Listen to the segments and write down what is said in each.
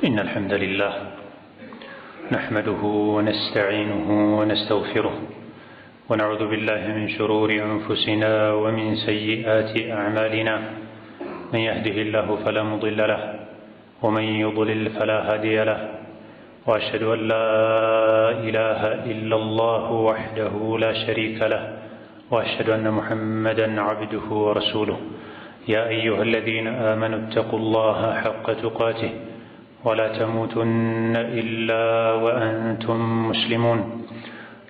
إن الحمد لله نحمده ونستعينه ونستغفره ونعوذ بالله من شرور أنفسنا ومن سيئات أعمالنا من يهده الله فلا مضل له ومن يضلل فلا هادي له وأشهد أن لا إله إلا الله وحده لا شريك له وأشهد أن محمدا عبده ورسوله يا أيها الذين آمنوا اتقوا الله حق تقاته ولا تموتن إلا وأنتم مسلمون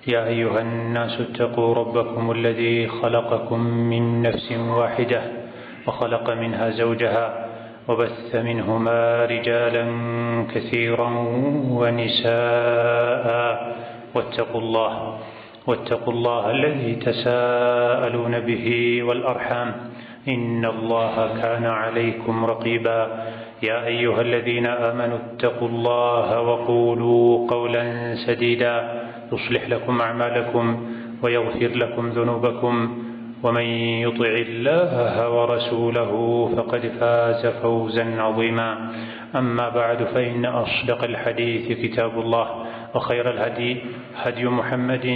يا أيها الناس اتقوا ربكم الذي خلقكم من نفس واحدة وخلق منها زوجها وبث منهما رجالا كثيرا ونساء واتقوا الله الذي تساءلون به والأرحام إن الله كان عليكم رقيبا يا أيها الذين آمنوا اتقوا الله وقولوا قولا سديدا يصلح لكم أعمالكم ويغفر لكم ذنوبكم ومن يطع الله ورسوله فقد فاز فوزا عظيما أما بعد فإن أصدق الحديث كتاب الله وخير الهدي هدي محمد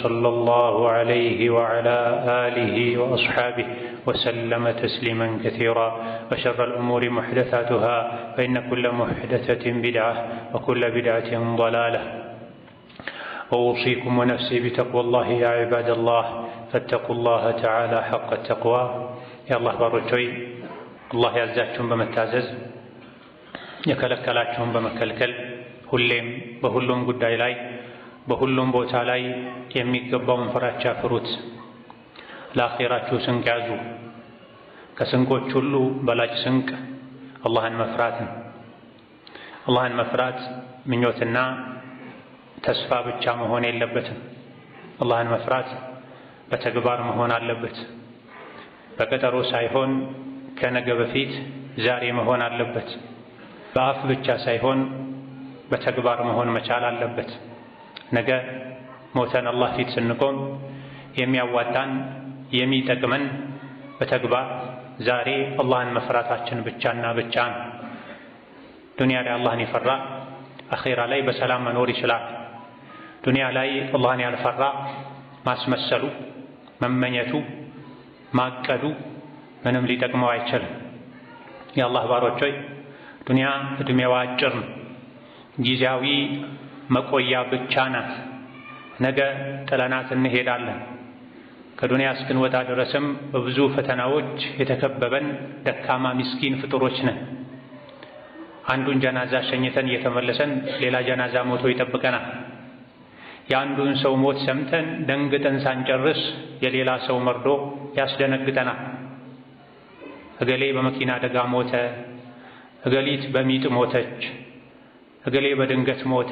صلى الله عليه وعلى آله وأصحابه وسلم تسليما كثيرا وشر الأمور محدثاتها فإن كل محدثة بدعة وكل بدعة ضلالة وأوصيكم ونفسي بتقوى الله يا عباد الله فاتقوا الله تعالى حق التقوى يا الله بارجوي الله يعزاكم بمتعزز يكلكلاكم بمكلكل ሁሌም በሁሉም ጉዳይ ላይ በሁሉም ቦታ ላይ የሚገባውን ፍራቻ ፍሩት። ለአኺራችሁ ስንቅ ያዙ። ከስንቆች ሁሉ በላጭ ስንቅ አላህን መፍራት ነው። አላህን መፍራት ምኞትና ተስፋ ብቻ መሆን የለበትም። አላህን መፍራት በተግባር መሆን አለበት። በቀጠሮ ሳይሆን ከነገ በፊት ዛሬ መሆን አለበት። በአፍ ብቻ ሳይሆን በተግባር መሆን መቻል አለበት። ነገ ሞተን አላህ ፊት ስንቆም የሚያዋጣን የሚጠቅመን በተግባር ዛሬ አላህን መፍራታችን ብቻና ብቻ ነው። ዱንያ ላይ አላህን የፈራ አኺራ ላይ በሰላም መኖር ይችላል። ዱንያ ላይ አላህን ያልፈራ ማስመሰሉ፣ መመኘቱ፣ ማቀዱ ምንም ሊጠቅመው አይችልም። የአላህ ባሮች ሆይ ዱንያ እድሜዋ አጭር ነው። ጊዜያዊ መቆያ ብቻ ናት። ነገ ጥለናት እንሄዳለን። ከዱንያ እስክንወጣ ድረስም በብዙ ፈተናዎች የተከበበን ደካማ ምስኪን ፍጡሮች ነን። አንዱን ጀናዛ ሸኝተን እየተመለሰን ሌላ ጀናዛ ሞቶ ይጠብቀናል። የአንዱን ሰው ሞት ሰምተን ደንግጠን ሳንጨርስ የሌላ ሰው መርዶ ያስደነግጠናል። እገሌ በመኪና አደጋ ሞተ፣ እገሊት በሚጥ ሞተች፣ እገሌ በድንገት ሞተ፣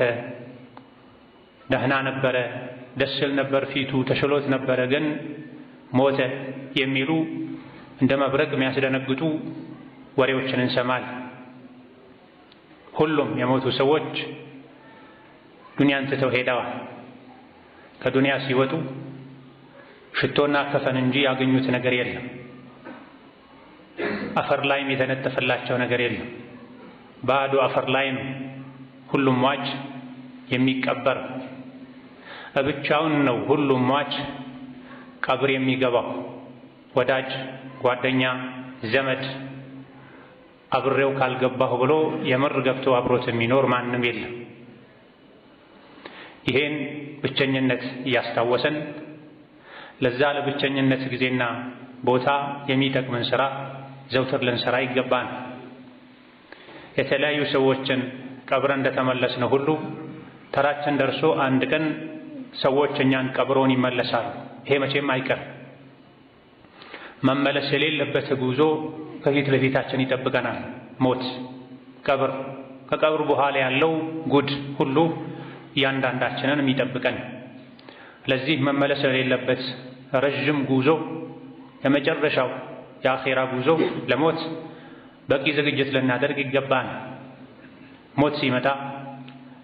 ደህና ነበረ፣ ደስ ይል ነበር፣ ፊቱ ተሽሎት ነበረ፣ ግን ሞተ የሚሉ እንደ መብረቅ የሚያስደነግጡ ወሬዎችን እንሰማል። ሁሉም የሞቱ ሰዎች ዱንያን ትተው ሄደዋል። ከዱንያ ሲወጡ ሽቶና ከፈን እንጂ ያገኙት ነገር የለም። አፈር ላይም የተነጠፈላቸው ነገር የለም። ባዶ አፈር ላይ ነው ሁሉም ሟች የሚቀበር። ብቻውን ነው ሁሉም ሟች ቀብር የሚገባው። ወዳጅ፣ ጓደኛ፣ ዘመድ አብሬው ካልገባሁ ብሎ የምር ገብቶ አብሮት የሚኖር ማንም የለም። ይሄን ብቸኝነት እያስታወሰን ለዛ ለብቸኝነት ጊዜና ቦታ የሚጠቅምን ሥራ ዘውትር ልንሰራ ይገባን። የተለያዩ ሰዎችን ቀብረን እንደተመለስነው ሁሉ ተራችን ደርሶ አንድ ቀን ሰዎች እኛን ቀብሮን ይመለሳሉ። ይሄ መቼም አይቀርም። መመለስ የሌለበት ጉዞ ከፊት ለፊታችን ይጠብቀናል። ሞት፣ ቀብር፣ ከቀብር በኋላ ያለው ጉድ ሁሉ እያንዳንዳችንን የሚጠብቀን። ለዚህ መመለስ የሌለበት ረዥም ጉዞ የመጨረሻው የአኼራ ጉዞ ለሞት በቂ ዝግጅት ልናደርግ ይገባን። ሞት ሲመጣ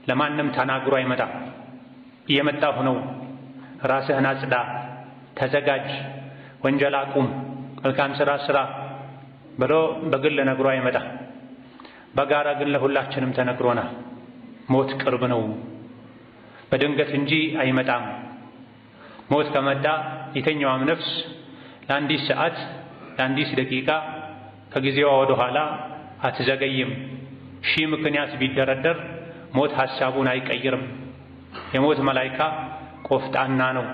ለማንም ተናግሮ አይመጣ። እየመጣሁ ነው፣ ራስህን አጽዳ፣ ተዘጋጅ፣ ወንጀል አቁም፣ መልካም ሥራ ስራ ብሎ በግል ነግሮ አይመጣ። በጋራ ግን ለሁላችንም ተነግሮናል። ሞት ቅርብ ነው፣ በድንገት እንጂ አይመጣም። ሞት ከመጣ የተኛዋም ነፍስ ለአንዲት ሰዓት ለአንዲት ደቂቃ ከጊዜዋ ወደ ኋላ አትዘገይም። ሺህ ምክንያት ቢደረደር ሞት ሐሳቡን አይቀይርም። የሞት መላኢካ ቆፍጣና ነው፣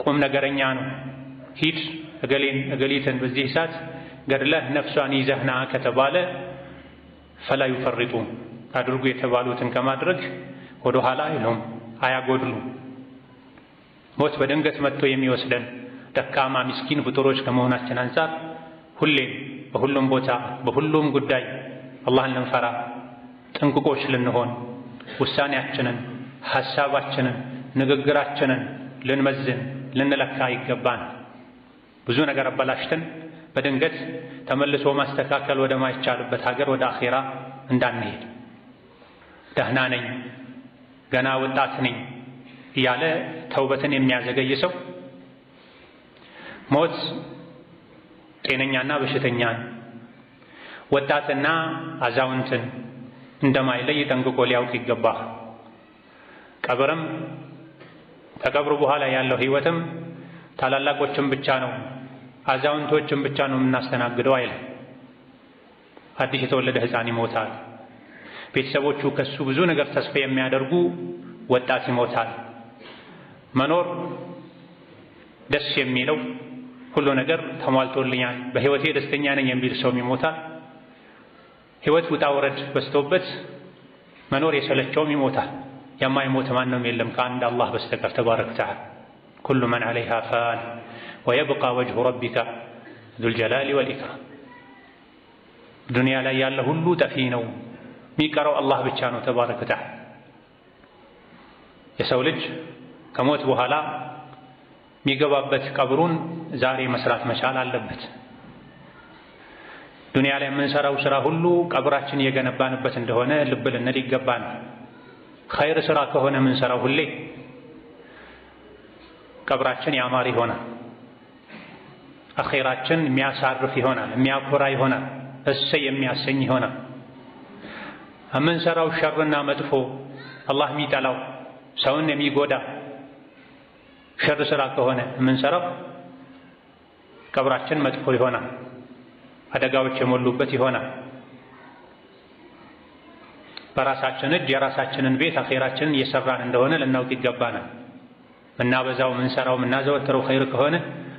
ቁም ነገረኛ ነው። ሂድ እገሊትን በዚህ ሰዓት ገድለህ ነፍሷን ይዘህና ከተባለ ፈላ ይፈርጡ አድርጉ የተባሉትን ከማድረግ ወደ ኋላ አይሉም፣ አያጎድሉም። ሞት በድንገት መጥቶ የሚወስደን ደካማ ምስኪን ፍጡሮች ከመሆናችን አንፃር ሁሌም በሁሉም ቦታ በሁሉም ጉዳይ አላህን ልንፈራ ጥንቁቆች ልንሆን ውሳኔያችንን፣ ሐሳባችንን፣ ንግግራችንን ልንመዝን ልንለካ ይገባን። ብዙ ነገር አበላሽተን በድንገት ተመልሶ ማስተካከል ወደ ማይቻልበት ሀገር ወደ አኼራ እንዳንሄድ። ደህና ነኝ ገና ወጣት ነኝ እያለ ተውበትን የሚያዘገይ ሰው ሞት ጤነኛና በሽተኛን ወጣትና አዛውንትን እንደማይለይ ጠንቅቆ ሊያውቅ ይገባል። ቀብርም ከቀብሩ በኋላ ያለው ህይወትም ታላላቆችን ብቻ ነው አዛውንቶችን ብቻ ነው የምናስተናግደው አይልም። አዲስ የተወለደ ህፃን ይሞታል። ቤተሰቦቹ ከሱ ብዙ ነገር ተስፋ የሚያደርጉ ወጣት ይሞታል። መኖር ደስ የሚለው ሁሉ ነገር ተሟልቶልኛል በህይወቴ ደስተኛ ነኝ የሚል ሰውም ይሞታል። ህይወት ውጣ ውረድ በዝቶበት መኖር የሰለቸውም ይሞታል። የማይሞት ማንም የለም ከአንድ አላህ በስተቀር ተባረከ ወተዓላ። ኩሉ መን ዐለይሃ ፋን ወየብቃ ወጅሁ ረቢከ ዙል ጀላሊ ወልኢክራም። ዱንያ ላይ ያለ ሁሉ ጠፊ ነው፣ የሚቀረው አላህ ብቻ ነው ተባረከ ወተዓላ። የሰው ልጅ ከሞት በኋላ የሚገባበት ቀብሩን ዛሬ መስራት መቻል አለበት። ዱንያ ላይ የምንሰራው ስራ ሁሉ ቀብራችን እየገነባንበት እንደሆነ ልብ ልንል ይገባል። ኸይር ስራ ከሆነ የምንሰራው ሁሌ ቀብራችን ያማረ ይሆናል፣ አኼራችን የሚያሳርፍ ይሆናል፣ የሚያኮራ ይሆናል፣ እሰይ የሚያሰኝ ይሆናል። የምንሰራው ሸርና መጥፎ አላህ የሚጠላው ሰውን የሚጎዳ ሸር ስራ ከሆነ የምንሰራው ቀብራችን መጥፎ ይሆናል፣ አደጋዎች የሞሉበት ይሆናል። በራሳችን እጅ የራሳችንን ቤት አኼራችንን እየሰራን እንደሆነ ልናውቅ ይገባናል። ምናበዛው ምንሰራው ምናዘወትረው ኸይር ከሆነ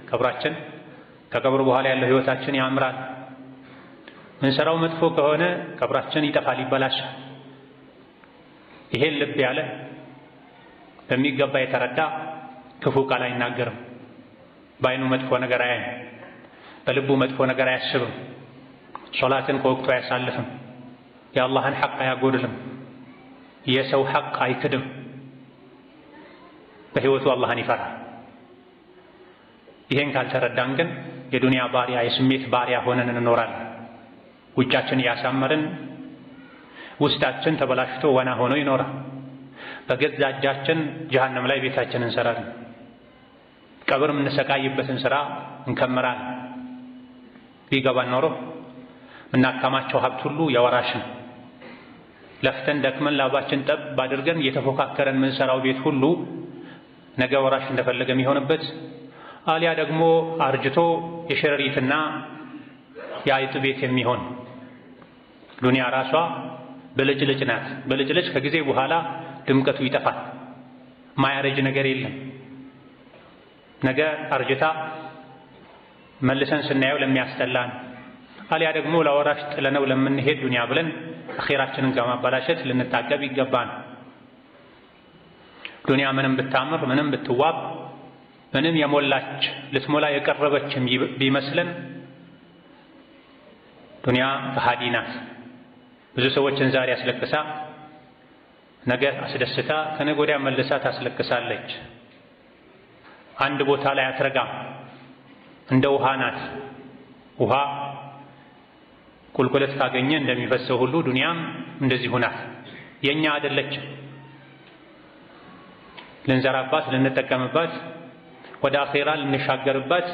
ቀብራችን ከቀብሩ በኋላ ያለው ህይወታችን ያምራል። ምንሰራው መጥፎ ከሆነ ቀብራችን ይጠፋል፣ ይበላሻል። ይሄን ልብ ያለ በሚገባ የተረዳ ክፉ ቃል አይናገርም። በአይኑ መጥፎ ነገር አያይም፣ በልቡ መጥፎ ነገር አያስብም። ሶላትን ከወቅቱ አያሳልፍም፣ የአላህን ሐቅ አያጎድልም፣ የሰው ሐቅ አይክድም። በህይወቱ አላህን ይፈራል። ይሄን ካልተረዳን ግን የዱንያ ባሪያ የስሜት ባሪያ ሆነን እንኖራለን። ውጫችን እያሳመርን ውስጣችን ተበላሽቶ ወና ሆኖ ይኖራል። በገዛ እጃችን ጀሃነም ላይ ቤታችንን እንሰራለን። ቀብር የምንሰቃይበትን ስራ እንከምራለን። ቢገባን ኖሮ የምናካማቸው ሀብት ሁሉ የወራሽን ለፍተን ደክመን ላባችን ጠብ አድርገን እየተፎካከረን የምንሰራው ቤት ሁሉ ነገ ወራሽ እንደፈለገ የሚሆንበት፣ አሊያ ደግሞ አርጅቶ የሸረሪትና የአይጥ ቤት የሚሆን። ዱንያ ራሷ ብልጭልጭ ናት። ብልጭልጭ ከጊዜ በኋላ ድምቀቱ ይጠፋል። ማያረጅ ነገር የለም። ነገ አርጅታ መልሰን ስናየው ለሚያስጠላን፣ አሊያ ደግሞ ለወራሽ ጥለነው ለምንሄድ ዱንያ ብለን አኼራችንን ከማበላሸት ልንታቀብ ይገባን። ዱንያ ምንም ብታምር ምንም ብትዋብ ምንም የሞላች ልትሞላ የቀረበችም ቢመስለን ዱንያ ከሃዲ ናት። ብዙ ሰዎችን ዛሬ አስለቅሳ ነገ አስደስታ ከነገ ወዲያ መልሳ ታስለቅሳለች። አንድ ቦታ ላይ አትረጋም። እንደ ውሃ ናት። ውሃ ቁልቁለት ካገኘ እንደሚፈሰው ሁሉ ዱንያም እንደዚሁ ናት። የኛ አይደለችም። ልንዘራባት ልንጠቀምባት ወደ አኼራ ልንሻገርባት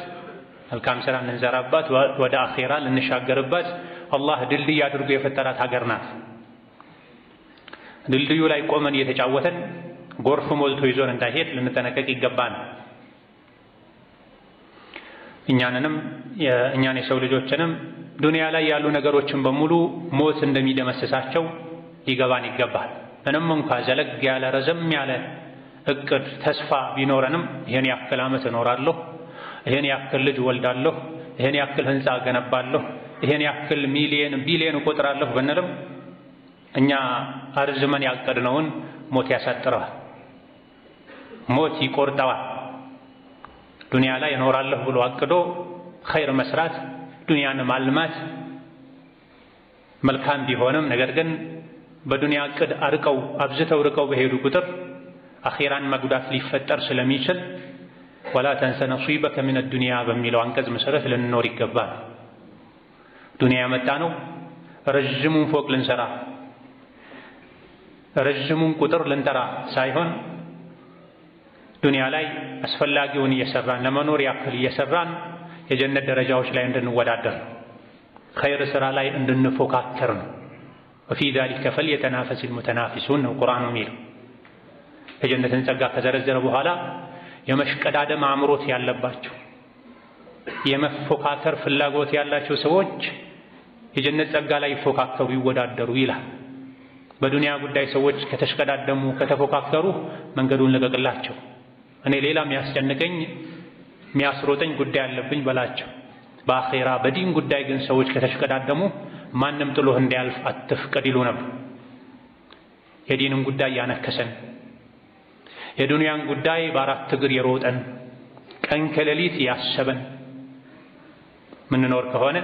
መልካም ስራ ልንዘራባት ወደ አኼራ ልንሻገርባት አላህ ድልድይ አድርጎ የፈጠራት ሀገር ናት። ድልድዩ ላይ ቆመን እየተጫወተን ጎርፍ ሞልቶ ይዞን እንዳይሄድ ልንጠነቀቅ ይገባል። እኛን የሰው ልጆችንም ዱንያ ላይ ያሉ ነገሮችን በሙሉ ሞት እንደሚደመስሳቸው ሊገባን ይገባል። ምንም እንኳ ዘለግ ያለ ረዘም ያለ እቅድ ተስፋ ቢኖረንም ይሄን ያክል ዓመት እኖራለሁ፣ ይሄን ያክል ልጅ ወልዳለሁ፣ ይሄን ያክል ህንፃ ገነባለሁ፣ ይሄን ያክል ሚሊየን ቢሊየን እቆጥራለሁ ብንልም እኛ አርዝመን ያቀድነውን ሞት ያሳጥረዋል፣ ሞት ይቆርጠዋል። ዱንያ ላይ እኖራለሁ ብሎ አቅዶ ኸይር መስራት ዱንያን ማልማት መልካም ቢሆንም ነገር ግን በዱንያ እቅድ አብዝተው ርቀው በሄዱ ቁጥር አኺራን መጉዳት ሊፈጠር ስለሚችል ወላ ተንሰ ነሲበከ ሚነ ዱንያ በሚለው አንቀጽ መሰረት ልንኖር ይገባል። ዱንያ የመጣ ነው ረዥሙን ፎቅ ልንሰራ ረዥሙን ቁጥር ልንጠራ ሳይሆን ዱንያ ላይ አስፈላጊውን እየሰራን ለመኖር ያክል እየሰራን የጀነት ደረጃዎች ላይ እንድንወዳደር ኸይር ስራ ላይ እንድንፎካከር ነው። ወፊ ዛሊከ ፈልየተናፈስ ልሙተናፊሱን ነው ቁርአኑ የሚለው። የጀነትን ጸጋ ከዘረዘረ በኋላ የመሽቀዳደም አእምሮት ያለባቸው የመፎካከር ፍላጎት ያላቸው ሰዎች የጀነት ጸጋ ላይ ይፎካከሩ ይወዳደሩ ይላል። በዱንያ ጉዳይ ሰዎች ከተሽቀዳደሙ ከተፎካከሩ መንገዱን ልቀቅላቸው፣ እኔ ሌላ የሚያስጨንቀኝ የሚያስሮጠኝ ጉዳይ አለብኝ በላቸው። በአኼራ በዲን ጉዳይ ግን ሰዎች ከተሽቀዳደሙ ማንም ጥሎህ እንዲያልፍ አትፍቀድ ይሉ ነበር። የዲንን ጉዳይ ያነከሰን የዱንያን ጉዳይ በአራት እግር የሮጠን ቀን ከሌሊት ያሰበን ምንኖር ከሆነ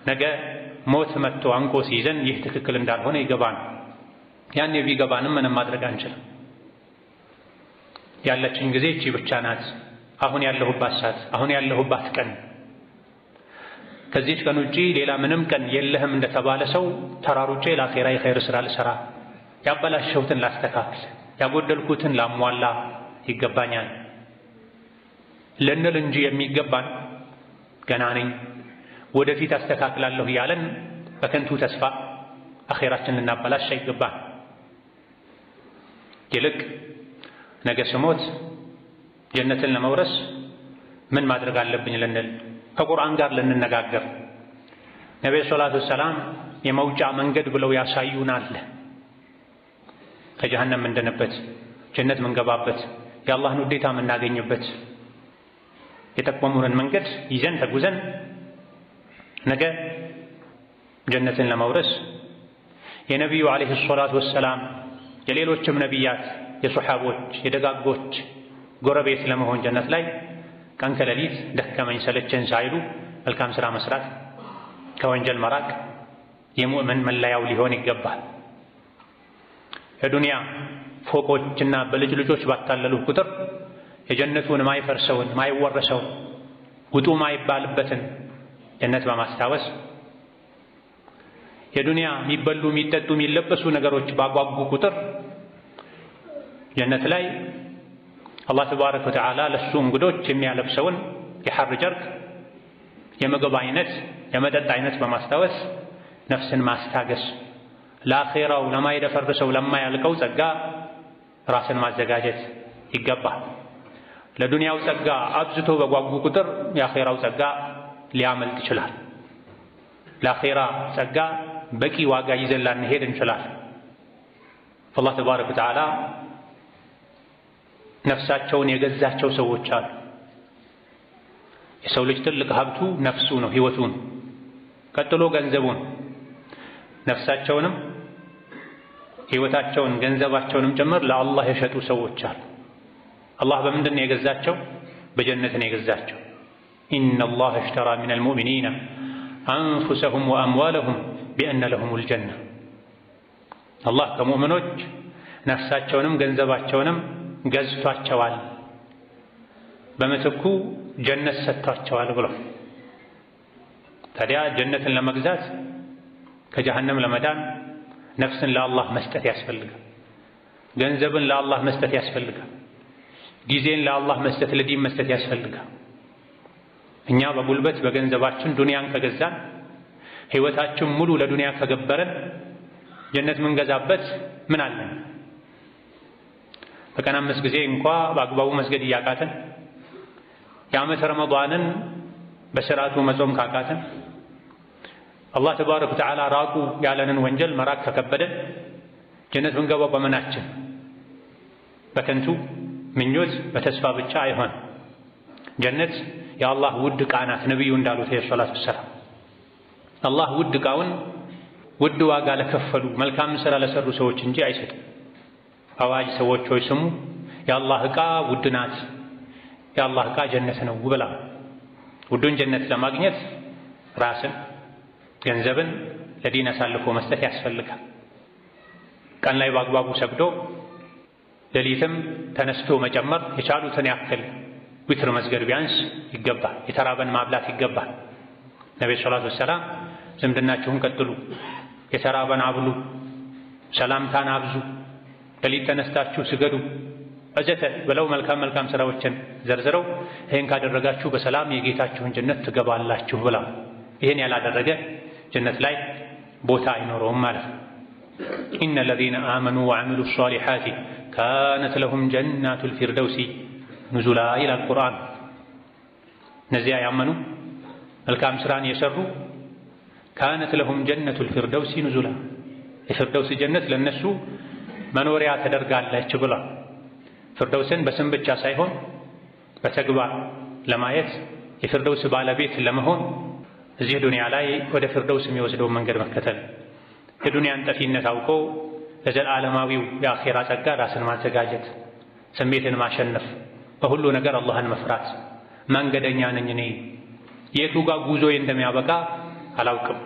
ነገ ሞት መጥቶ አንቆ ሲይዘን ይህ ትክክል እንዳልሆነ ይገባን። ያኔ ቢገባንም ምንም ማድረግ አንችልም። ያለችን ጊዜ እቺ ብቻ ናት። አሁን ያለሁባት ሰዓት፣ አሁን ያለሁባት ቀን፣ ከዚህች ቀን ውጪ ሌላ ምንም ቀን የለህም እንደተባለ ሰው ተራሩጬ ለአኼራ የኸይር ስራ ልሰራ፣ ያበላሸሁትን ላስተካክል፣ ያጎደልኩትን ላሟላ ይገባኛል ልንል እንጂ የሚገባን ገና ነኝ ወደፊት አስተካክላለሁ ያለን በከንቱ ተስፋ አኼራችንን ልናበላሽ አይገባን። ይልቅ ነገ ስሞት ጀነትን ለመውረስ ምን ማድረግ አለብኝ ልንል ከቁርአን ጋር ልንነጋገር ነብዩ ሰለላሁ ዐለይሂ ወሰለም የመውጫ መንገድ ብለው ያሳዩናል። ከጀሃነም ምንድንበት ጀነት ምንገባበት የአላህን ውዴታ የምናገኝበት የጠቆሙንን መንገድ ይዘን ተጉዘን ነገ ጀነትን ለመውረስ የነቢዩ ዐለይሂ ሰላቱ ወሰላም የሌሎችም ነቢያት የሱሐቦች የደጋጎች ጎረቤት ለመሆን ጀነት ላይ ቀን ከሌሊት ደከመኝ ሰለቸን ሳይሉ መልካም ሥራ መስራት ከወንጀል መራቅ የሙእምን መለያው ሊሆን ይገባል። የዱንያ ፎቆችና በልጅ ልጆች ባታለሉ ቁጥር የጀነቱን ማይፈርሰውን ማይወረሰውን ውጡ ማይባልበትን ጀነት በማስታወስ የዱንያ የሚበሉ የሚጠጡ የሚለበሱ ነገሮች ባጓጉ ቁጥር ጀነት ላይ አላህ ተባረከ ወተዓላ ለሱ እንግዶች የሚያለብሰውን የሐር ጨርቅ የምግብ አይነት የመጠጥ አይነት በማስታወስ ነፍስን ማስታገስ ለአኼራው ለማይደፈርሰው ለማያልቀው ጸጋ ራስን ማዘጋጀት ይገባል። ለዱንያው ጸጋ አብዝቶ በጓጉ ቁጥር የአኼራው ጸጋ ሊያመልጥ ይችላል። ለአኼራ ጸጋ በቂ ዋጋ ይዘን ላንሄድ እንችላለን። አላህ ተባረከ ወተዓላ ነፍሳቸውን የገዛቸው ሰዎች አሉ። የሰው ልጅ ትልቅ ሀብቱ ነፍሱ ነው፣ ህይወቱን፣ ቀጥሎ ገንዘቡን። ነፍሳቸውንም ህይወታቸውን ገንዘባቸውንም ጭምር ለአላህ የሸጡ ሰዎች አሉ። አላህ በምንድን ነው የገዛቸው? በጀነት ነው የገዛቸው። ኢነላህ እሽተራ ሚነል ሙእሚኒነ አንፉሰሁም ወአምዋለሁም ቢአነ ለሁሙል ጀነ። አላህ ከሙእሚኖች ነፍሳቸውንም ገንዘባቸውንም ገዝቷቸዋል፣ በምትኩ ጀነት ሰጥቷቸዋል ብሎ። ታዲያ ጀነትን ለመግዛት ከጀሃነም ለመዳን ነፍስን ለአላህ መስጠት ያስፈልጋል። ገንዘብን ለአላህ መስጠት ያስፈልጋል። ጊዜን ለአላህ መስጠት ለዲን መስጠት ያስፈልጋል። እኛ በጉልበት በገንዘባችን ዱንያን ከገዛን ህይወታችን ሙሉ ለዱንያ ከገበረን ጀነት ምንገዛበት ምን አለን? በቀን 5 ጊዜ እንኳ በአግባቡ መስገድ እያቃተን የዓመት ረመዳንን በስርዓቱ መጾም ካቃተን አላህ ተባረከ ወተዓላ ራቁ ያለንን ወንጀል መራቅ ከከበደን ጀነት ምንገባው በመናችን በከንቱ ምኞት በተስፋ ብቻ አይሆን። ጀነት የአላህ ውድ ዕቃ ናት። ነብዩ እንዳሉት ሰለላሁ ዐለይሂ ወሰለም አላህ ውድ ዕቃውን ውድ ዋጋ ለከፈሉ መልካም ሥራ ለሰሩ ሰዎች እንጂ አይሰጥም። አዋጅ ሰዎች ሆይ ስሙ፣ የአላህ ዕቃ ውድ ናት፣ የአላህ ዕቃ ጀነት ነው ብላ። ውዱን ጀነት ለማግኘት ራስን ገንዘብን ለዲን አሳልፎ መስጠት ያስፈልጋል። ቀን ላይ በአግባቡ ሰግዶ ሌሊትም ተነስቶ መጨመር የቻሉትን ያክል ዊትር መስገድ ቢያንስ ይገባል። የተራበን ማብላት ይገባል። ነብዩ ሰለላሁ ዐለይሂ ወሰለም ዝምድናችሁን ቀጥሉ፣ የተራበን አብሉ፣ ሰላምታን አብዙ፣ ሌሊት ተነስታችሁ ስገዱ ወዘተ ብለው መልካም ስራዎችን ዘርዝረው ይሄን ካደረጋችሁ በሰላም የጌታችሁን ጀነት ትገባላችሁ ብላ። ይሄን ያላደረገ ጀነት ላይ ቦታ አይኖረውም ማለት ነው። ኢነ ለዚነ አመኑ ወዐሚሉ ሷሊሓቲ ካነት ለሁም ጀናቱል ፊርደውሲ ኑዙላ ይላል ቁርአን። እነዚያ ያመኑ መልካም ስራን የሰሩ ካነት ለሁም ጀነቱል ፊርደውሲ ኑዙላ የፊርደውስ ጀነት ለነሱ መኖሪያ ተደርጋለች ብላ። ፊርደውስን በስም ብቻ ሳይሆን በተግባር ለማየት የፊርደውስ ባለቤት ለመሆን እዚህ ዱንያ ላይ ወደ ፊርደውስ የሚወስደውን መንገድ መከተል፣ የዱንያን ጠፊነት አውቆ ለዘላለማዊው የአኼራ ጸጋ ራስን ማዘጋጀት፣ ስሜትን ማሸነፍ፣ በሁሉ ነገር አላህን መፍራት። መንገደኛ ነኝ እኔ፣ የቱ ጋር ጉዞዬ እንደሚያበቃ አላውቅም።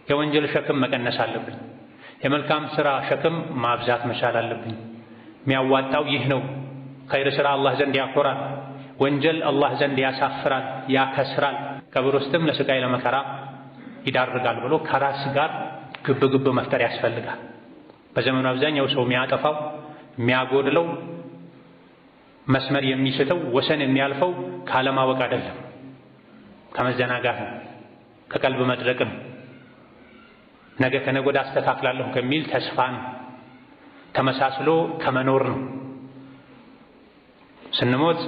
የወንጀል ሸክም መቀነስ አለብኝ፣ የመልካም ሥራ ሸክም ማብዛት መቻል አለብኝ። የሚያዋጣው ይህ ነው። ኸይር ሥራ አላህ ዘንድ ያኮራል፣ ወንጀል አላህ ዘንድ ያሳፍራል፣ ያከስራል፣ ቀብር ውስጥም ለስቃይ ለመከራ ይዳርጋል ብሎ ከራስ ጋር ግብ መፍጠር ያስፈልጋል። በዘመኑ አብዛኛው ሰው የሚያጠፋው የሚያጎድለው መስመር የሚስተው ወሰን የሚያልፈው ካለማወቅ አይደለም፣ ከመዘናጋት ነው፣ ከቀልብ መድረቅ ነው፣ ነገ ከነገ ወዲያ አስተካክላለሁ ከሚል ተስፋ ነው፣ ተመሳስሎ ከመኖር ነው። ስንሞት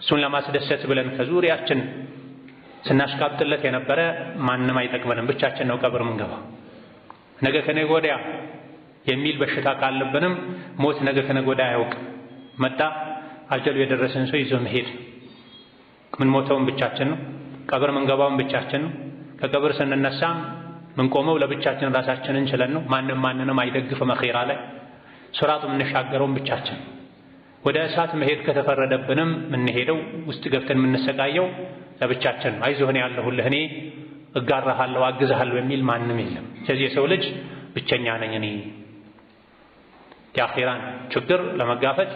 እሱን ለማስደሰት ብለን ከዙሪያችን ስናሽቃብጥለት የነበረ ማንም አይጠቅመንም፣ ብቻችን ነው ቀብር ምንገባ። ነገ ከነገ ወዲያ የሚል በሽታ ካለብንም ሞት ነገ ከነገ ወዲያ አያውቅም። መጣ አጀሉ የደረሰን ሰው ይዞ መሄድ። ምን ሞተውን ብቻችን ነው፣ ቀብር ምንገባውን ብቻችን ነው። ከቀብር ስንነሳም ምንቆመው ለብቻችን ራሳችንን ችለን ነው። ማንንም አይደግፍም። አኺራ ላይ ሱራጡ የምንሻገረውን ብቻችን። ወደ እሳት መሄድ ከተፈረደብንም የምንሄደው ውስጥ ገብተን የምንሰቃየው ለብቻችን ነው። አይዞህ እኔ ያለሁልህ፣ እኔ እጋራሃለሁ፣ አግዝሃለሁ የሚል ማንም የለም። ስለዚህ የሰው ልጅ ብቸኛ ነኝ እኔ። የአኺራን ችግር ለመጋፈጥ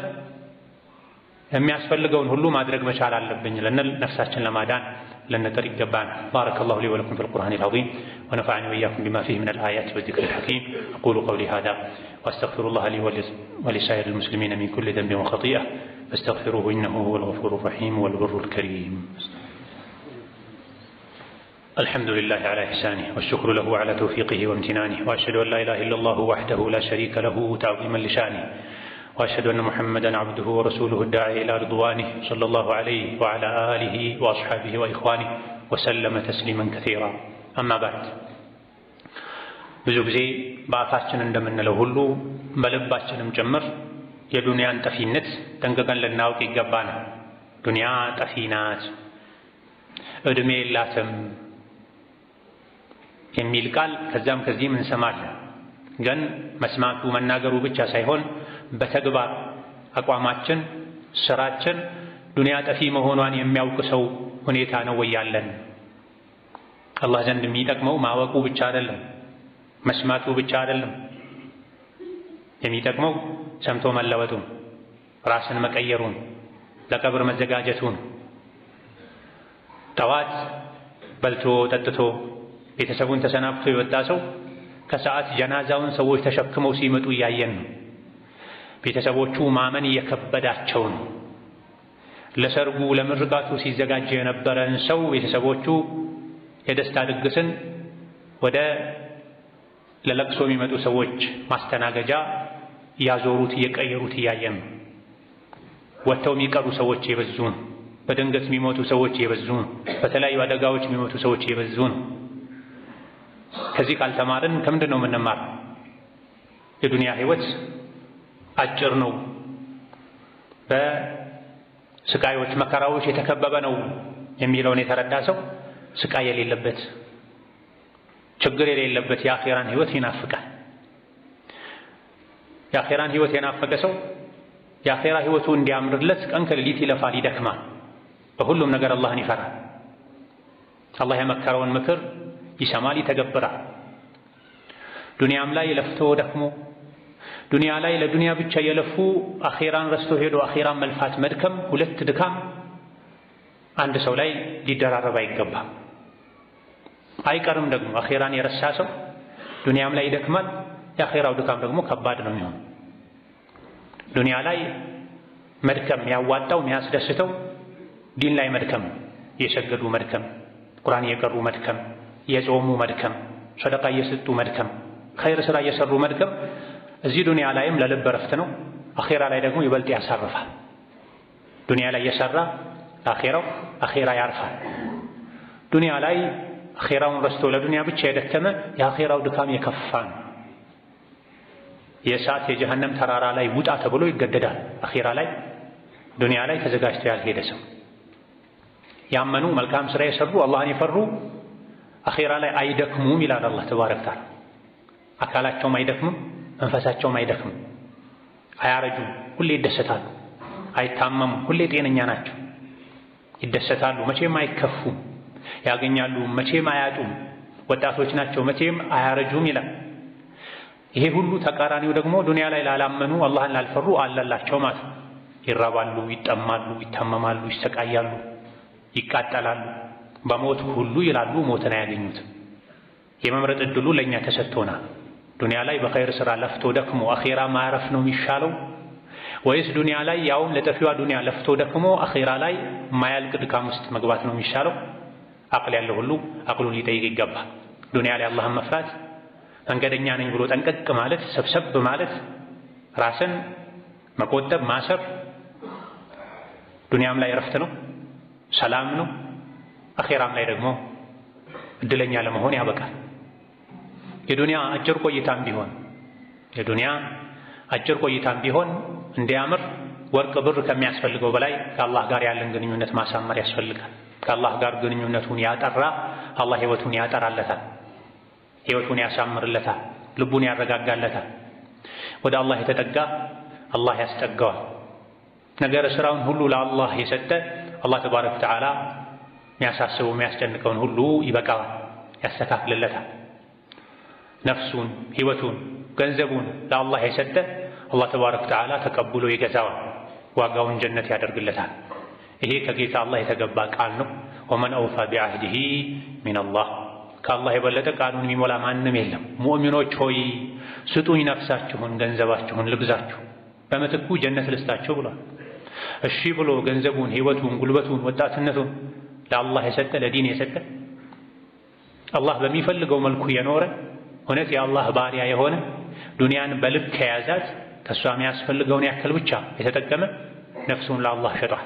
የሚያስፈልገውን ሁሉ ማድረግ መቻል አለብኝ ልንል ነፍሳችን ለማዳን ልንጥር ይገባናል። ባረከላሁ ሊ ወለኩም ፊል ቁርአኒል ዐዚም ወነፈዐኒ ወኢያኩም ቢማ ፊሂ ሚነል አያቲ ወዚክሪል ሐኪም አቁሉ ቀውሊ ሃዛ ወአስተግፊሩላህ ሊ ወሊሳኢሪል ሙስሊሚነ ሚን ኩሊ ዘንቢን ወኸጢአ ፈስተግፊሩሁ ኢነሁ ሁወል ገፉሩ ረሒም ወል በሩል ከሪም። الحمد لله على إحسانه والشكر له على توفيقه وامتنانه وأشهد أن لا إله إلا الله وحده لا شريك له تعظيما لشانه وأشهد أن محمدا عبده ورسوله الداعي إلى رضوانه صلى الله عليه وعلى آله وأصحابه وإخوانه وسلم تسليما كثيرا أما بعد ብዙ ጊዜ በአፋችን እንደምንለው ሁሉ በልባችንም ጭምር የዱንያን ጠፊነት ጠንቅቀን ልናውቅ ይገባናል። ዱንያ ጠፊ ናት፣ ዕድሜ የላትም የሚል ቃል ከዛም ከዚህም እንሰማለን። ግን መስማቱ መናገሩ ብቻ ሳይሆን በተግባር አቋማችን፣ ስራችን ዱንያ ጠፊ መሆኗን የሚያውቅ ሰው ሁኔታ ነው ወይ ያለን? አላህ ዘንድ የሚጠቅመው ማወቁ ብቻ አይደለም፣ መስማቱ ብቻ አይደለም። የሚጠቅመው ሰምቶ መለወጡን፣ ራስን መቀየሩን፣ ለቀብር መዘጋጀቱን። ጠዋት በልቶ ጠጥቶ ቤተሰቡን ተሰናብቶ የወጣ ሰው ከሰዓት ጀናዛውን ሰዎች ተሸክመው ሲመጡ እያየን ነው። ቤተሰቦቹ ማመን እየከበዳቸው ነው። ለሰርጉ ለምርቃቱ ሲዘጋጅ የነበረን ሰው ቤተሰቦቹ የደስታ ድግስን ወደ ለለቅሶ የሚመጡ ሰዎች ማስተናገጃ ያዞሩት እየቀየሩት እያየን ወጥተው የሚቀሩ ሰዎች የበዙ ነው። በድንገት የሚሞቱ ሰዎች የበዙ ነው። በተለያዩ አደጋዎች የሚሞቱ ሰዎች የበዙ ነው። ከዚህ ካልተማርን ከምንድን ነው የምንማር? የዱንያ ህይወት አጭር ነው፣ በስቃዮች መከራዎች የተከበበ ነው የሚለውን የተረዳ ሰው ስቃይ የሌለበት ችግር የሌለበት የአኺራን ህይወት ይናፍቃል። የአኺራን ህይወት የናፈቀ ሰው የአኺራ ህይወቱ እንዲያምርለት ቀን ከሌሊት ይለፋል፣ ይደክማል። በሁሉም ነገር አላህን ይፈራል። አላህ የመከረውን ምክር ይሰማል፣ ይተገብራል። ዱንያም ላይ ለፍቶ ደክሞ ዱንያ ላይ ለዱንያ ብቻ የለፉ አኺራን ረስቶ ሄዶ አኺራን መልፋት መድከም፣ ሁለት ድካም አንድ ሰው ላይ ሊደራረብ አይገባም። አይቀርም ደግሞ አኺራን የረሳ ሰው ዱንያም ላይ ይደክማል፣ የአኺራው ድካም ደግሞ ከባድ ነው የሚሆነው። ዱንያ ላይ መድከም ያዋጣው የሚያስደስተው ዲን ላይ መድከም፣ እየሰገዱ መድከም፣ ቁርአን እየቀሩ መድከም፣ እየጾሙ መድከም፣ ሰደቃ እየሰጡ መድከም፣ ኸይር ስራ እየሰሩ መድከም እዚህ ዱንያ ላይም ለልብ ረፍት ነው። አኺራ ላይ ደግሞ ይበልጥ ያሳርፋል። ዱንያ ላይ የሰራ ለአኺራው አኺራ ያርፋል። ዱንያ ላይ አኺራውን ረስቶ ለዱንያ ብቻ የደከመ የአኺራው ድካም የከፋ ነው። የእሳት የጀሃነም ተራራ ላይ ውጣ ተብሎ ይገደዳል። አኺራ ላይ ዱንያ ላይ ተዘጋጅቶ ያልሄደ ሰው ያመኑ መልካም ስራ የሰሩ አላህን የፈሩ አኺራ ላይ አይደክሙም ይላል አላህ ተባረከ ወተዓላ። አካላቸውም አይደክምም፣ መንፈሳቸውም አይደክምም፣ አያረጁም፣ ሁሌ ይደሰታሉ። አይታመሙም፣ ሁሌ ጤነኛ ናቸው፣ ይደሰታሉ፣ መቼም አይከፉም፣ ያገኛሉ፣ መቼም አያጡም፣ ወጣቶች ናቸው፣ መቼም አያረጁም ይላል። ይሄ ሁሉ ተቃራኒው ደግሞ ዱንያ ላይ ላላመኑ አላህን ላልፈሩ አለላቸው ማለት ነው። ይራባሉ፣ ይጠማሉ፣ ይታመማሉ፣ ይሰቃያሉ፣ ይቃጠላሉ፣ በሞት ሁሉ ይላሉ፣ ሞትን አያገኙትም። የመምረጥ ዕድሉ ለእኛ ተሰጥቶናል። ዱንያ ላይ በኸይር ሥራ ለፍቶ ደክሞ አኺራ ማረፍ ነው የሚሻለው ወይስ ዱንያ ላይ ያውም ለጠፊዋ ዱንያ ለፍቶ ደክሞ አኺራ ላይ ማያልቅ ድካም ውስጥ መግባት ነው የሚሻለው? አቅል ያለው ሁሉ አቅሉን ሊጠይቅ ይገባል። ዱንያ ላይ አላህን መፍራት፣ መንገደኛ ነኝ ብሎ ጠንቀቅ ማለት፣ ሰብሰብ ማለት፣ ራስን መቆጠብ፣ ማሰር ዱንያም ላይ ረፍት ነው፣ ሰላም ነው። አኺራም ላይ ደግሞ እድለኛ ለመሆን ያበቃል። የዱንያ አጭር ቆይታም ቢሆን እንዲያምር ወርቅ ብር ከሚያስፈልገው በላይ ከአላህ ጋር ያለን ግንኙነት ማሳመር ያስፈልጋል። ከአላህ ጋር ግንኙነቱን ያጠራ አላህ ህይወቱን ያጠራለታል፣ ህይወቱን ያሳምርለታል፣ ልቡን ያረጋጋለታል። ወደ አላህ የተጠጋ አላህ ያስጠጋዋል። ነገር ስራውን ሁሉ ለአላህ የሰጠ አላህ ተባረከ ወተዓላ የሚያሳስበው የሚያስጨንቀውን ሁሉ ይበቃዋል፣ ያስተካክልለታል። ነፍሱን፣ ህይወቱን፣ ገንዘቡን ለአላህ የሰጠ አላህ ተባረከ ወተዓላ ተቀብሎ ይገዛዋል፣ ዋጋውን ጀነት ያደርግለታል። ይሄ ከጌታ አላህ የተገባ ቃል ነው። ወመን አውፋ ቢዐህዲሂ ሚነላህ፣ ከአላህ የበለጠ ቃሉን የሚሞላ ማንም የለም። ሙእሚኖች ሆይ ስጡኝ ነፍሳችሁን፣ ገንዘባችሁን ልግዛችሁ፣ በምትኩ ጀነት ልስጣችሁ ብሏል። እሺ ብሎ ገንዘቡን፣ ህይወቱን፣ ጉልበቱን፣ ወጣትነቱን ለአላህ የሰጠ ለዲን የሰጠ አላህ በሚፈልገው መልኩ የኖረ እውነት የአላህ ባሪያ የሆነ ዱንያን በልክ ከያዛት ከእሷ የሚያስፈልገውን ያክል ብቻ የተጠቀመ ነፍሱን ለአላህ ሸጧል፣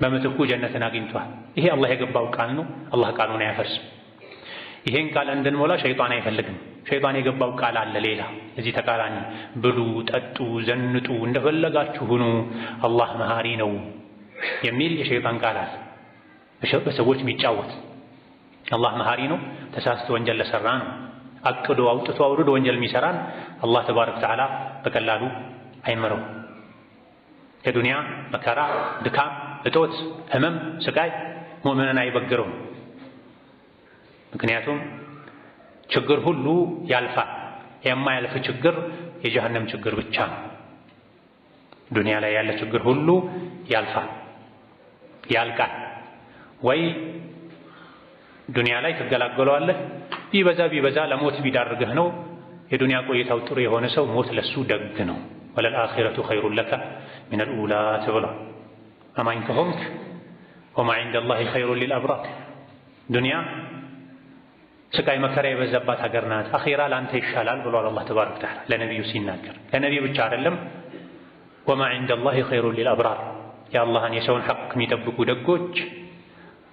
በምትኩ ጀነትን አግኝቷል። ይሄ አላህ የገባው ቃል ነው። አላህ ቃሉን አያፈርስም። ይሄን ቃል እንድንሞላ ሸይጣን አይፈልግም። ሸይጣን የገባው ቃል አለ ሌላ፣ እዚህ ተቃራኒ፣ ብሉ፣ ጠጡ፣ ዘንጡ፣ እንደፈለጋችሁ ሁኑ፣ አላህ መሃሪ ነው የሚል የሸይጣን ቃል አለ። በሰዎች የሚጫወት አላህ መሃሪ ነው፣ ተሳስቶ ወንጀል ለሰራ ነው፣ አቅዶ አውጥቶ አውርዶ ወንጀል የሚሰራን አላህ ተባረከ ወተዓላ በቀላሉ አይመረው። የዱንያ መከራ፣ ድካም፣ እጦት፣ ህመም፣ ስቃይ ሙእሚንን አይበግረውም። ምክንያቱም ችግር ሁሉ ያልፋል። የማያልፍ ችግር የጀሃነም ችግር ብቻ ነው። ዱንያ ላይ ያለ ችግር ሁሉ ያልፋል፣ ያልቃል። ወይ ዱንያ ላይ ትገላገለዋለህ፣ ቢበዛ ለሞት ቢዳርግህ ነው። የዱንያ ቆይታው ጥሩ የሆነ ሰው ሞት ለሱ ደግ ነው። ወለልአኺረቱ ኸይሩን ለከ ሚነል ኡላ ተብሏል። አማኝ ከሆንክ ወማ ዒንደላሂ ኸይሩን ሊልአብራር፣ ዱንያ ስቃይ መከራ የበዛባት ሀገር ናት። አኺራ ላንተ ይሻላል ብሏል አላህ ተባረከ ወተዓላ ለነብዩ ሲናገር። ለነብዩ ብቻ አይደለም ወማ ዒንደላሂ ኸይሩን ሊልአብራር የአላህን የሰውን ሐቅ የሚጠብቁ ደጎች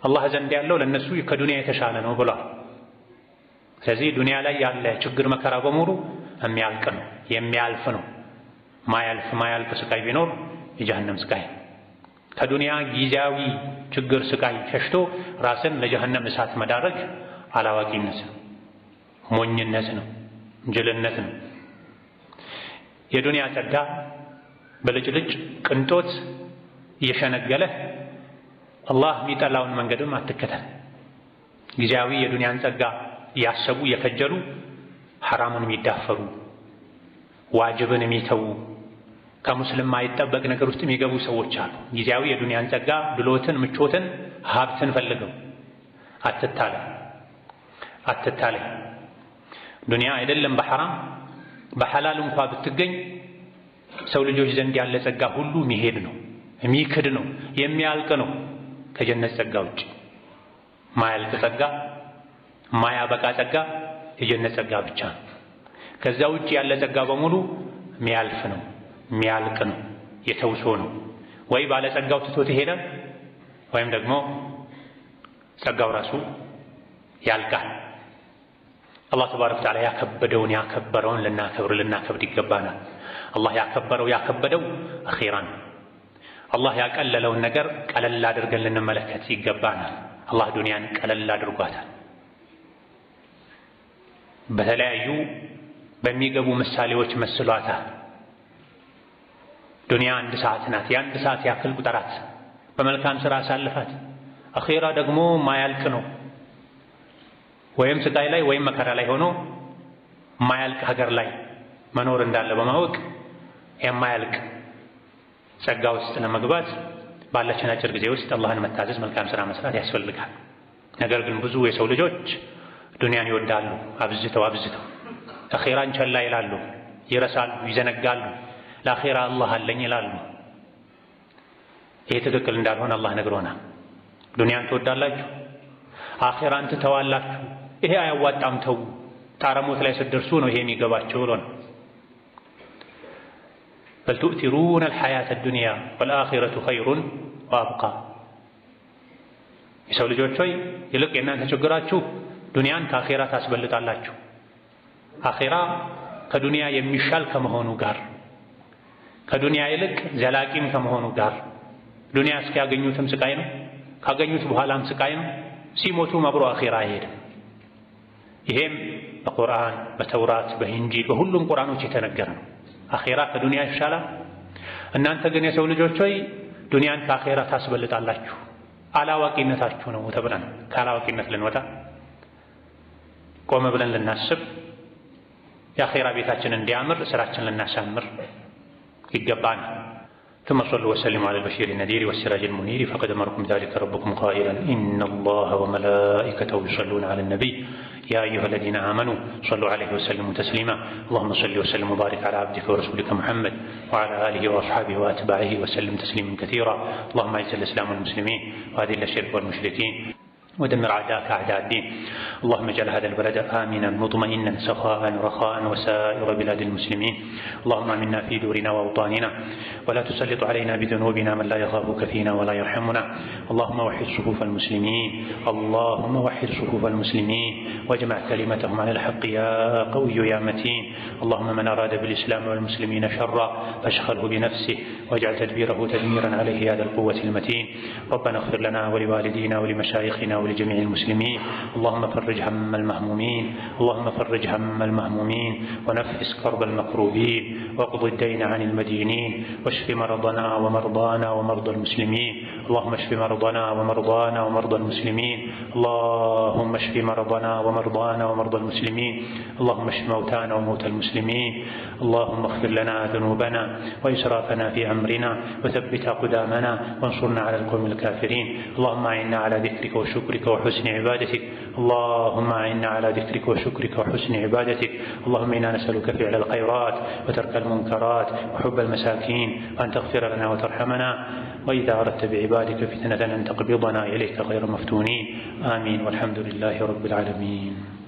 አላህ ዘንድ ያለው ለነሱ ከዱንያ የተሻለ ነው ብሏል። ስለዚህ ዱንያ ላይ ያለ ችግር መከራ በሙሉ የሚያልቅ ነው የሚያልፍ ነው። ማያልቅ ስቃይ ቢኖር የጀሃነም ስቃይ። ከዱንያ ጊዜያዊ ችግር ስቃይ ሸሽቶ ራስን ለጀሃነም እሳት መዳረግ አላዋቂነት ነው፣ ሞኝነት ነው፣ ጅልነት ነው። የዱንያ ጸጋ በልጭልጭ ቅንጦት እየሸነገለ አላህ የሚጠላውን መንገድም አትከተል። ጊዜያዊ የዱንያን ጸጋ እያሰቡ እየከጀሉ ሐራምን የሚዳፈሩ ዋጅብን የሚተዉ ከሙስሊም ማይጠበቅ ነገር ውስጥ የሚገቡ ሰዎች አሉ። ጊዜያዊ የዱንያን ጸጋ ድሎትን፣ ምቾትን፣ ሀብትን ፈልገው አትታለይ። ዱንያ አይደለም በሐራም በሐላል እንኳ ብትገኝ ሰው ልጆች ዘንድ ያለ ጸጋ ሁሉ የሚሄድ ነው፣ የሚክድ ነው፣ የሚያልቅ ነው። ከጀነት ጸጋ ውጭ ማያልቅ ጸጋ፣ ማያበቃ ጸጋ የጀነት ጸጋ ብቻ ነው። ከዛ ውጭ ያለ ጸጋ በሙሉ የሚያልፍ ነው፣ የሚያልቅ ነው፣ የተውሶ ነው። ወይ ባለ ጸጋው ትቶት ይሄዳል ወይም ደግሞ ጸጋው ራሱ ያልቃል። አላህ ተባረከ ወተዓላ ያከበደውን ያከበረውን ልናከብድ ይገባናል። አላህ ያከበደው አኺራን፣ አላህ ያቀለለውን ነገር ቀለል አድርገን ልንመለከት ይገባናል። አላህ ዱንያን ቀለል አድርጓታል። በተለያዩ በሚገቡ ምሳሌዎች መስሏታል። ዱንያ 1 ሰዓት ናት። የ1 ሰዓት ያክል ቁጠራት፣ በመልካም ሥራ አሳልፋት። አኺራ ደግሞ ማያልቅ ነው። ወይም ስቃይ ላይ ወይም መከራ ላይ ሆኖ ማያልቅ ሀገር ላይ መኖር እንዳለ በማወቅ የማያልቅ ጸጋ ውስጥ ለመግባት ባለችን አጭር ጊዜ ውስጥ አላህን መታዘዝ፣ መልካም ሥራ መስራት ያስፈልጋል። ነገር ግን ብዙ የሰው ልጆች ዱንያን ይወዳሉ አብዝተው አኺራን ቸላ ይላሉ፣ ይረሳሉ፣ ይዘነጋሉ። ለአኺራ አላህ አለኝ ይላሉ። ይሄ ትክክል እንዳልሆነ አላህ ነግሮናል። ዱንያን ትወዳላችሁ፣ አኺራን ትተዋላችሁ። ይሄ አያዋጣም፣ ተው። ጣረሞት ላይ ስትደርሱ ነው ይሄ የሚገባቸው ብሎ ነው። በል ቱእቲሩነ አልሐያተ ዱንያ ወልአኺረቱ ኸይሩን ወአብቃ። የሰው ልጆች ሆይ ይልቅ የእናንተ ችግራችሁ ዱንያን ከአኺራ ታስበልጣላችሁ። አኺራ ከዱንያ የሚሻል ከመሆኑ ጋር፣ ከዱንያ ይልቅ ዘላቂም ከመሆኑ ጋር፣ ዱንያ እስኪያገኙትም ስቃይ ነው፣ ካገኙት በኋላም ስቃይ ነው። ሲሞቱም አብሮ አኺራ አይሄድም። ይሄም በቁርአን በተውራት በኢንጂል በሁሉም ቁርአኖች የተነገረ ነው። አኺራ ከዱንያ ይሻላል። እናንተ ግን የሰው ልጆች ሆይ ዱንያን ከአኺራ ታስበልጣላችሁ፣ አላዋቂነታችሁ ነው ተብለን ካላዋቂነት ልንወጣ ቆም ብለን ልናስብ፣ የአኺራ ቤታችን እንዲያምር ስራችን ልናሳምር ይገባል። ثم صلوا وسلموا على البشير النذير والسراج المنير فقد أمركم ذلك ربكم قائلا إن الله وملائكته يصلون على النبي يا أيها الذين آمنوا صلوا عليه وسلموا تسليما اللهم صل وسلم وبارك على عبدك ورسولك محمد وعلى آله وأصحابه وأتباعه وسلم تسليما كثيرا اللهم أعز الإسلام والمسلمين وأذل الشرك والمشركين ودمر أعداءك أعداء الدين اللهم اجعل هذا البلد آمنا مطمئنا سخاء رخاء وسائر بلاد المسلمين اللهم آمنا في دورنا وأوطاننا ولا تسلط علينا بذنوبنا من لا يخافك فينا ولا يرحمنا اللهم وحد صفوف المسلمين اللهم وحد صفوف المسلمين واجمع كلمتهم على الحق يا قوي يا متين اللهم من أراد بالإسلام والمسلمين شرا فاشغله بنفسه واجعل تدبيره تدميرا عليه يا ذا القوة المتين ربنا اغفر لنا ولوالدينا ولمشايخنا ولجميع المسلمين اللهم فرج هم المهمومين اللهم فرج هم المهمومين ونفس كرب المكروبين واقض الدين عن المدينين واشف مرضنا ومرضانا ومرضى المسلمين اللهم اشف مرضنا ومرضانا ومرضى المسلمين اللهم اشف مرضنا ومرضانا ومرضى المسلمين اللهم اشف موتانا وموتى المسلمين اللهم اغفر لنا ذنوبنا وإسرافنا في أمرنا وثبت أقدامنا وانصرنا على القوم الكافرين اللهم أعنا على ذكرك وشكرك وحسن عبادتك اللهم أعنا على ذكرك وشكرك وحسن عبادتك اللهم إنا نسألك فعل الخيرات وترك المنكرات وحب المساكين وأن تغفر لنا وترحمنا وإذا أردت بعبادك فتنة أن تقبضنا إليك غير مفتونين آمين والحمد لله رب العالمين.